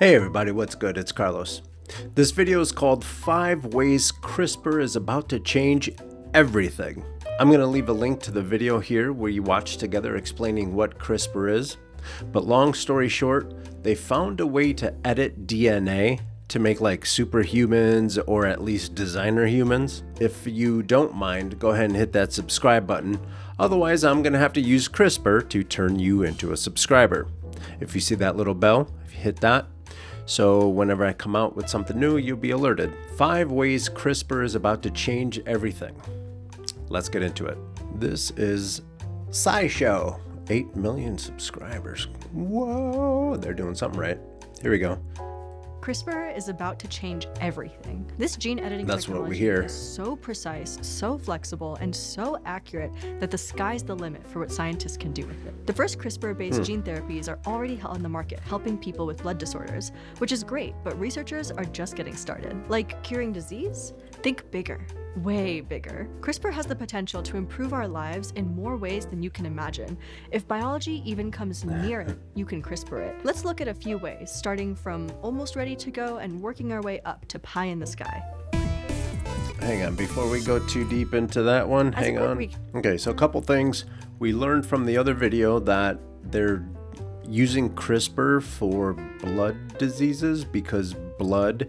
Hey everybody, what's good? It's Carlos. This video is called 5 Ways CRISPR is About to Change Everything. I'm going to leave a link to the video here where you watch together explaining what CRISPR is. But long story short, they found a way to edit DNA to make like superhumans or at least designer humans. If you don't mind, go ahead and hit that subscribe button. Otherwise, I'm going to have to use CRISPR to turn you into a subscriber. If you see that little bell, if you hit that, so whenever I come out with something new, you'll be alerted. 5 ways CRISPR is about to change everything. Let's get into it. This is SciShow. 8 million subscribers. Whoa, they're doing something right. Here we go. CRISPR is about to change everything. This gene editing technology is so precise, so flexible, and so accurate that the sky's the limit for what scientists can do with it. The first CRISPR-based gene therapies are already on the market, helping people with blood disorders, which is great, but researchers are just getting started. Like curing disease? Think bigger. Way bigger. CRISPR has the potential to improve our lives in more ways than you can imagine. If biology even comes near it, you can CRISPR it. Let's look at a few ways, starting from almost ready to go and working our way up to pie in the sky. Hang on, before we go too deep into that one, hang on. Okay, so a couple things. We learned from the other video that they're using CRISPR for blood diseases because blood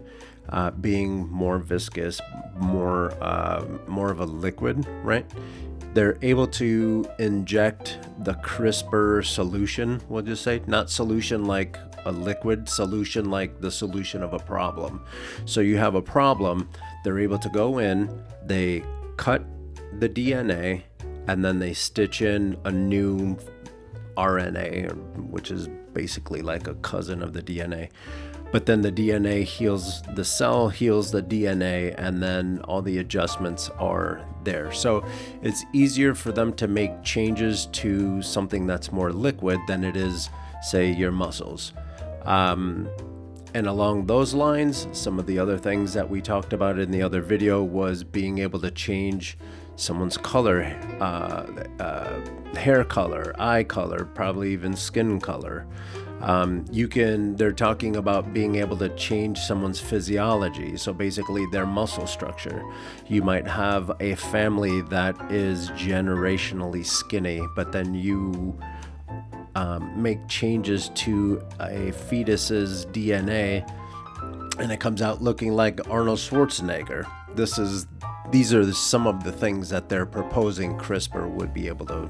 being more viscous, more of a liquid, right? They're able to inject the CRISPR solution, we'll just say, not solution like a liquid, solution like the solution of a problem. So you have a problem, they're able to go in, they cut the DNA, and then they stitch in a new RNA, which is basically like a cousin of the DNA. But then the DNA heals, the cell heals the DNA, and then all the adjustments are there. So it's easier for them to make changes to something that's more liquid than it is, say, your muscles. And along those lines, some of the other things that we talked about in the other video was being able to change someone's color, hair color, eye color, probably even skin color. They're talking about being able to change someone's physiology, so basically their muscle structure. You might have a family that is generationally skinny, but then you make changes to a fetus's DNA and it comes out looking like Arnold Schwarzenegger. These are some of the things that they're proposing CRISPR would be able to,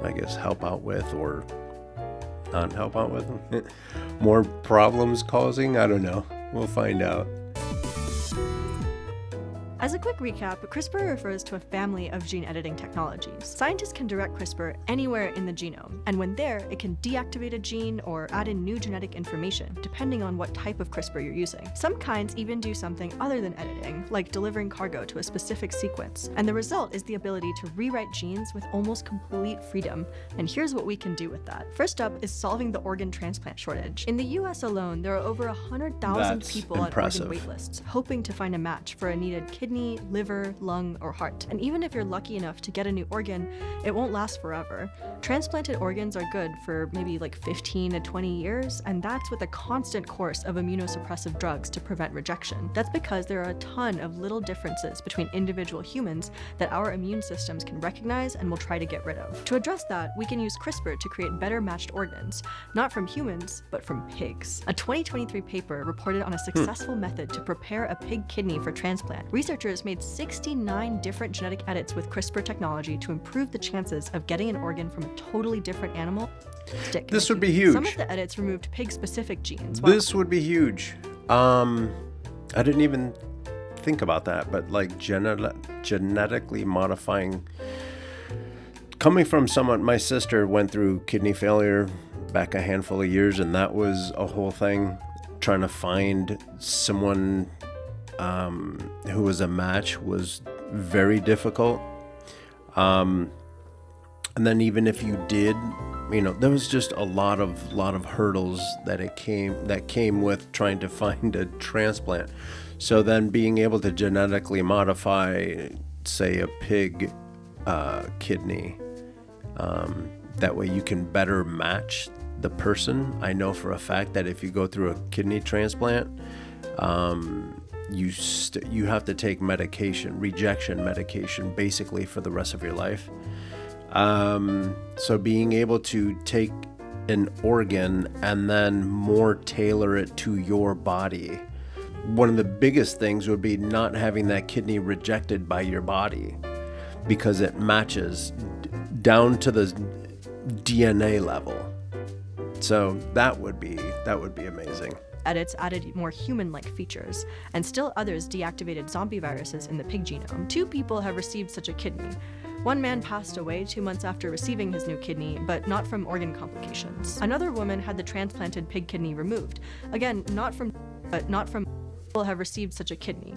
I guess, help out with or not help out with. More problems causing? I don't know. We'll find out. As a quick recap, CRISPR refers to a family of gene editing technologies. Scientists can direct CRISPR anywhere in the genome, and when there, it can deactivate a gene or add in new genetic information, depending on what type of CRISPR you're using. Some kinds even do something other than editing, like delivering cargo to a specific sequence, and the result is the ability to rewrite genes with almost complete freedom. And here's what we can do with that. First up is solving the organ transplant shortage. In the US alone, there are over 100,000 people on organ waitlists, hoping to find a match for a needed kidney, liver, lung, or heart. And even if you're lucky enough to get a new organ, it won't last forever. Transplanted organs are good for maybe like 15 to 20 years, and that's with a constant course of immunosuppressive drugs to prevent rejection. That's because there are a ton of little differences between individual humans that our immune systems can recognize and will try to get rid of. To address that, we can use CRISPR to create better matched organs, not from humans, but from pigs. A 2023 paper reported on a successful method to prepare a pig kidney for transplant. Researchers made 69 different genetic edits with CRISPR technology to improve the chances of getting an organ from a totally different animal. This would be huge. Some of the edits removed pig-specific genes. This would be huge. I didn't even think about that, but like genetically modifying. Coming from someone, my sister went through kidney failure back a handful of years, and that was a whole thing. Trying to find someone who was a match was very difficult. And then even if you did, there was just a lot of hurdles that came with trying to find a transplant. So then being able to genetically modify, say, a pig kidney, that way you can better match the person. I know for a fact that if you go through a kidney transplant, you have to take medication, rejection medication, basically for the rest of your life. So being able to take an organ and then more tailor it to your body. One of the biggest things would be not having that kidney rejected by your body because it matches down to the DNA level. So that would be amazing. Edits added more human-like features, and still others deactivated zombie viruses in the pig genome. 2 people have received such a kidney. One man passed away 2 months after receiving his new kidney, but not from organ complications. Another woman had the transplanted pig kidney removed. Again, not from people have received such a kidney.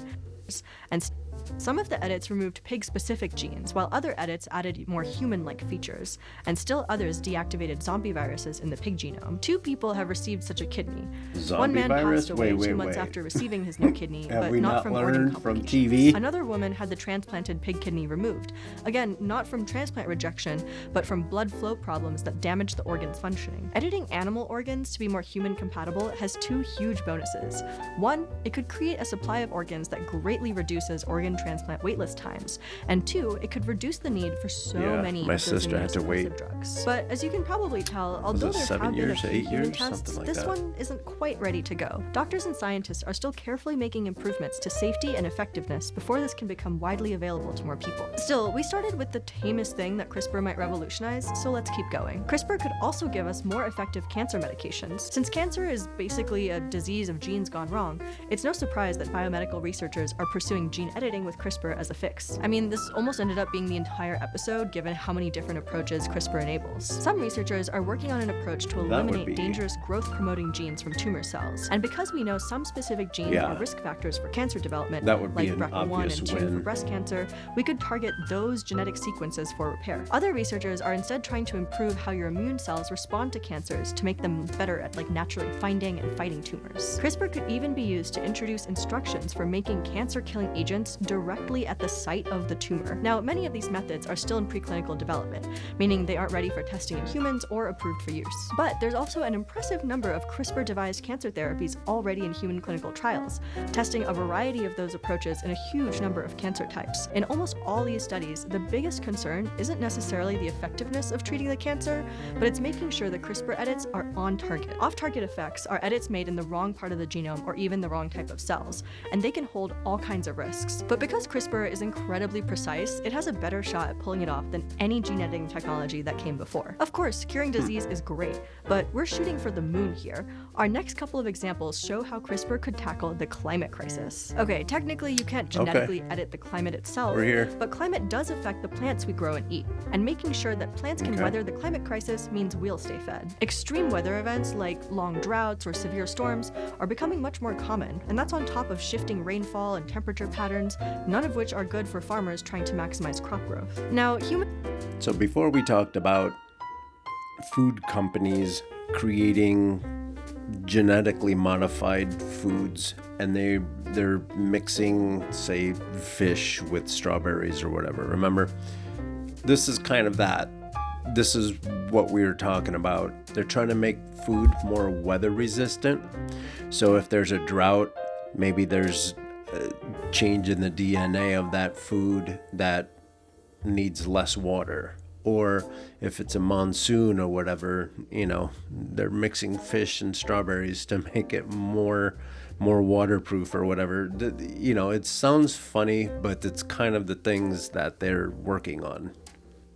And some of the edits removed pig-specific genes, while other edits added more human-like features, and still others deactivated zombie viruses in the pig genome. 2 people have received such a kidney. One man passed away 2 months after receiving his new kidney, but not from organ complications. TV? Another woman had the transplanted pig kidney removed. Again, not from transplant rejection, but from blood flow problems that damaged the organ's functioning. Editing animal organs to be more human-compatible has 2 huge bonuses. 1, it could create a supply of organs that greatly reduces organ transplant waitlist times, and 2, it could reduce the need for so many my of those sister had to wait drugs. But as you can probably tell, although there have been a few human tests, this one isn't quite ready to go. Doctors and scientists are still carefully making improvements to safety and effectiveness before this can become widely available to more people. Still, we started with the tamest thing that CRISPR might revolutionize, so let's keep going. CRISPR could also give us more effective cancer medications. Since cancer is basically a disease of genes gone wrong, it's no surprise that biomedical researchers are pursuing gene editing with CRISPR as a fix. I mean, this almost ended up being the entire episode given how many different approaches CRISPR enables. Some researchers are working on an approach to eliminate dangerous growth-promoting genes from tumor cells. And because we know some specific genes are risk factors for cancer development, like BRCA1 and 2 for breast cancer, we could target those genetic sequences for repair. Other researchers are instead trying to improve how your immune cells respond to cancers to make them better at naturally finding and fighting tumors. CRISPR could even be used to introduce instructions for making cancer-killing agents directly at the site of the tumor. Now, many of these methods are still in preclinical development, meaning they aren't ready for testing in humans or approved for use. But there's also an impressive number of CRISPR-devised cancer therapies already in human clinical trials, testing a variety of those approaches in a huge number of cancer types. In almost all these studies, the biggest concern isn't necessarily the effectiveness of treating the cancer, but it's making sure the CRISPR edits are on target. Off-target effects are edits made in the wrong part of the genome or even the wrong type of cells, and they can hold all kinds of risks. But because CRISPR is incredibly precise, it has a better shot at pulling it off than any gene editing technology that came before. Of course, curing disease is great, but we're shooting for the moon here. Our next couple of examples show how CRISPR could tackle the climate crisis. Okay, technically you can't genetically edit the climate itself, but climate does affect the plants we grow and eat, and making sure that plants can weather the climate crisis means we'll stay fed. Extreme weather events like long droughts or severe storms are becoming much more common, and that's on top of shifting rainfall and temperature patterns, none of which are good for farmers trying to maximize crop growth. Now, So before we talked about food companies creating genetically modified foods, and they're mixing, say, fish with strawberries or whatever. Remember? This is kind of that. This is what we were talking about. They're trying to make food more weather resistant. So if there's a drought, maybe there's a change in the DNA of that food that needs less water. Or if it's a monsoon or whatever, they're mixing fish and strawberries to make it more waterproof or whatever. It sounds funny, but it's kind of the things that they're working on.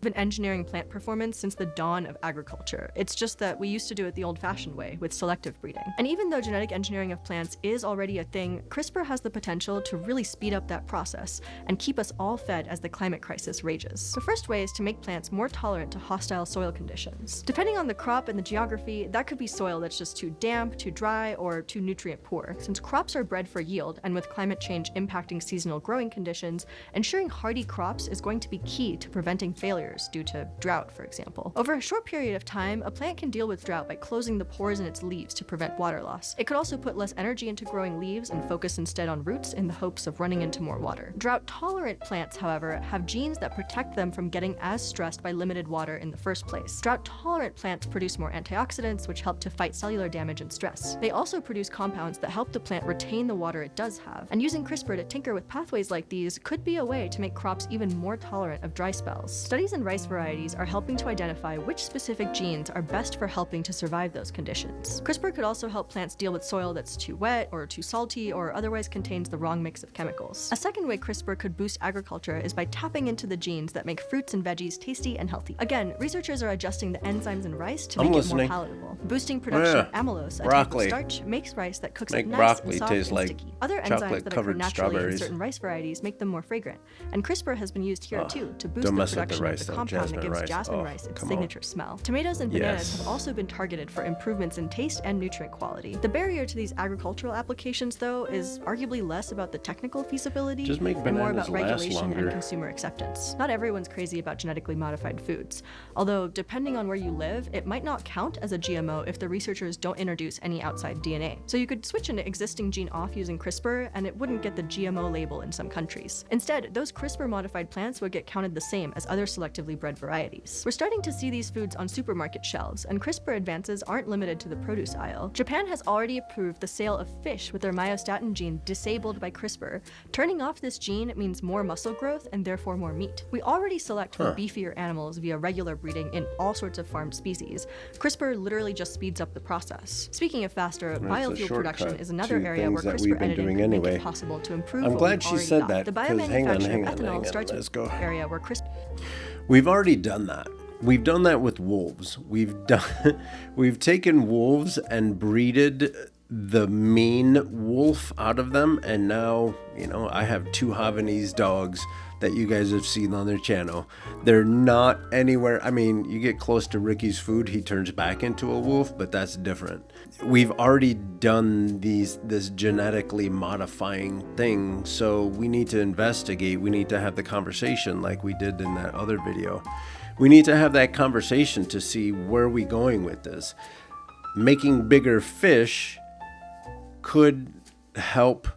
been engineering plant performance since the dawn of agriculture. It's just that we used to do it the old-fashioned way, with selective breeding. And even though genetic engineering of plants is already a thing, CRISPR has the potential to really speed up that process and keep us all fed as the climate crisis rages. The first way is to make plants more tolerant to hostile soil conditions. Depending on the crop and the geography, that could be soil that's just too damp, too dry, or too nutrient poor. Since crops are bred for yield, and with climate change impacting seasonal growing conditions, ensuring hardy crops is going to be key to preventing failures years due to drought, for example. Over a short period of time, a plant can deal with drought by closing the pores in its leaves to prevent water loss. It could also put less energy into growing leaves and focus instead on roots in the hopes of running into more water. Drought-tolerant plants, however, have genes that protect them from getting as stressed by limited water in the first place. Drought-tolerant plants produce more antioxidants, which help to fight cellular damage and stress. They also produce compounds that help the plant retain the water it does have, and using CRISPR to tinker with pathways like these could be a way to make crops even more tolerant of dry spells. Studies in rice varieties are helping to identify which specific genes are best for helping to survive those conditions. CRISPR could also help plants deal with soil that's too wet or too salty or otherwise contains the wrong mix of chemicals. A second way CRISPR could boost agriculture is by tapping into the genes that make fruits and veggies tasty and healthy. Again, researchers are adjusting the enzymes in rice to make it more palatable. Boosting production of amylose, a type of starch, makes rice that cooks up nice and soft and sticky. Other enzymes that occur naturally in certain rice varieties make them more fragrant, and CRISPR has been used here too to boost the production of the compound that gives jasmine rice its signature smell. Tomatoes and bananas have also been targeted for improvements in taste and nutrient quality. The barrier to these agricultural applications, though, is arguably less about the technical feasibility and more about regulation and consumer acceptance. Not everyone's crazy about genetically modified foods, although depending on where you live, it might not count as a GMO if the researchers don't introduce any outside DNA. So you could switch an existing gene off using CRISPR, and it wouldn't get the GMO label in some countries. Instead, those CRISPR-modified plants would get counted the same as other selectively bred varieties. We're starting to see these foods on supermarket shelves, and CRISPR advances aren't limited to the produce aisle. Japan has already approved the sale of fish with their myostatin gene disabled by CRISPR. Turning off this gene means more muscle growth and therefore more meat. We already select for beefier animals via regular breeding in all sorts of farmed species. CRISPR literally just speeds up the process. Speaking of faster, biofuel production is another area where CRISPR editing could make it possible to improve what we've already got. The biomanufacture of ethanol starts with an area where CRISPR... We've already done that. We've done that with wolves. We've taken wolves and breeded the mean wolf out of them, and now, you know, I have 2 Havanese dogs that you guys have seen on their channel. They're not anywhere. I mean, you get close to Ricky's food, he turns back into a wolf, but that's different. We've already done this genetically modifying thing, so we need to investigate. We need to have the conversation like we did in that other video. We need to have that conversation to see where we're going with this. Making bigger fish could help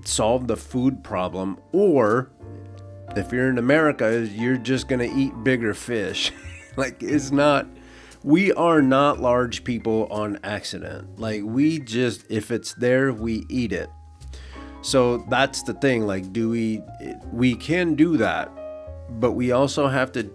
solve the food problem, or if you're in America, you're just gonna eat bigger fish. Like, we are not large people on accident. Like, if it's there, we eat it. So that's the thing. Like, we can do that, but we also have to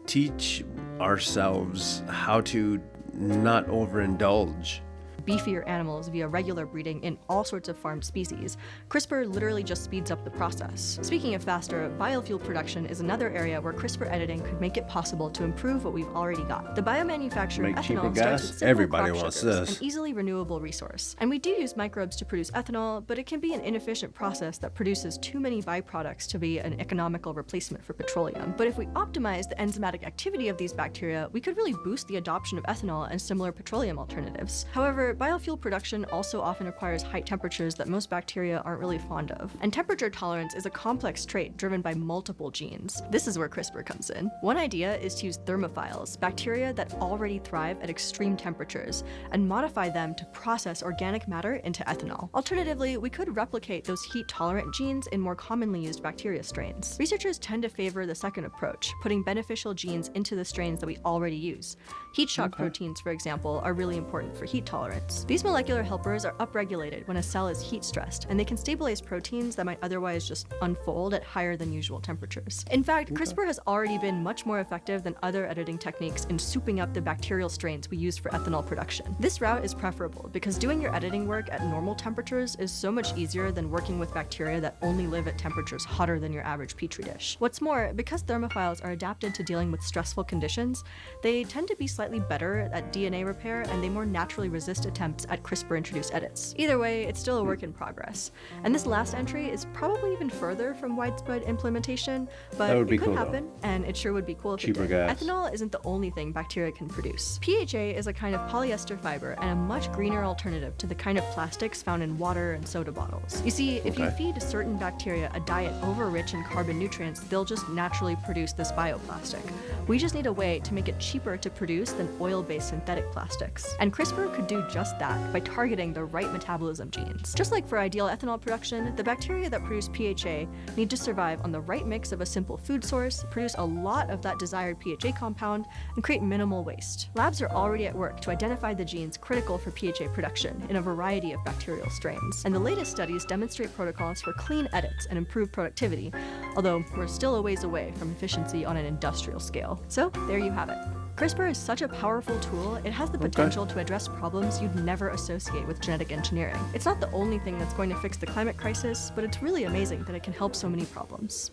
teach ourselves how to not overindulge. Beefier animals via regular breeding in all sorts of farmed species. CRISPR literally just speeds up the process. Speaking of faster, biofuel production is another area where CRISPR editing could make it possible to improve what we've already got. The biomanufacture of ethanol starts with simple crop sugars, an easily renewable resource. And we do use microbes to produce ethanol, but it can be an inefficient process that produces too many byproducts to be an economical replacement for petroleum. But if we optimize the enzymatic activity of these bacteria, we could really boost the adoption of ethanol and similar petroleum alternatives. However, biofuel production also often requires high temperatures that most bacteria aren't really fond of. And temperature tolerance is a complex trait driven by multiple genes. This is where CRISPR comes in. One idea is to use thermophiles, bacteria that already thrive at extreme temperatures, and modify them to process organic matter into ethanol. Alternatively, we could replicate those heat-tolerant genes in more commonly used bacteria strains. Researchers tend to favor the second approach, putting beneficial genes into the strains that we already use. Heat shock proteins, for example, are really important for heat tolerance. These molecular helpers are upregulated when a cell is heat stressed, and they can stabilize proteins that might otherwise just unfold at higher than usual temperatures. In fact, CRISPR has already been much more effective than other editing techniques in souping up the bacterial strains we use for ethanol production. This route is preferable because doing your editing work at normal temperatures is so much easier than working with bacteria that only live at temperatures hotter than your average petri dish. What's more, because thermophiles are adapted to dealing with stressful conditions, they tend to be slightly better at DNA repair, and they more naturally resist attempts at CRISPR-introduced edits. Either way, it's still a work in progress. And this last entry is probably even further from widespread implementation, but it could happen, and it sure would be cool if it did. Ethanol isn't the only thing bacteria can produce. PHA is a kind of polyester fiber and a much greener alternative to the kind of plastics found in water and soda bottles. You see, if you feed certain bacteria a diet over-rich in carbon nutrients, they'll just naturally produce this bioplastic. We just need a way to make it cheaper to produce than oil-based synthetic plastics. And CRISPR could do just that by targeting the right metabolism genes. Just like for ideal ethanol production, the bacteria that produce PHA need to survive on the right mix of a simple food source, produce a lot of that desired PHA compound, and create minimal waste. Labs are already at work to identify the genes critical for PHA production in a variety of bacterial strains. And the latest studies demonstrate protocols for clean edits and improved productivity, although we're still a ways away from efficiency on an industrial scale. So there you have it. CRISPR is such a powerful tool, it has the potential to address problems you'd never associate with genetic engineering. It's not the only thing that's going to fix the climate crisis, but it's really amazing that it can help so many problems.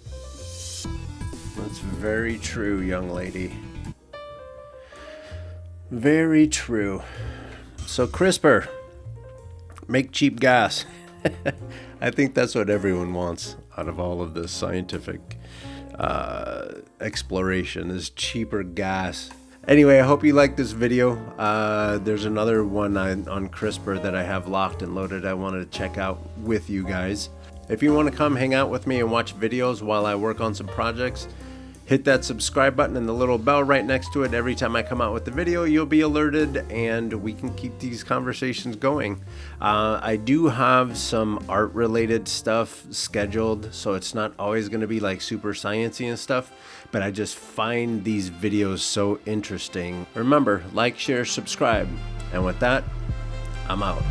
That's very true, young lady. Very true. So CRISPR, make cheap gas. I think that's what everyone wants out of all of this scientific exploration, is cheaper gas. Anyway, I hope you liked this video. There's another one on CRISPR that I have locked and loaded I wanted to check out with you guys. If you want to come hang out with me and watch videos while I work on some projects, hit that subscribe button and the little bell right next to it. Every time I come out with the video, you'll be alerted and we can keep these conversations going. I do have some art related stuff scheduled, so it's not always going to be like super sciencey and stuff, but I just find these videos so interesting. Remember, like, share, subscribe. And with that, I'm out.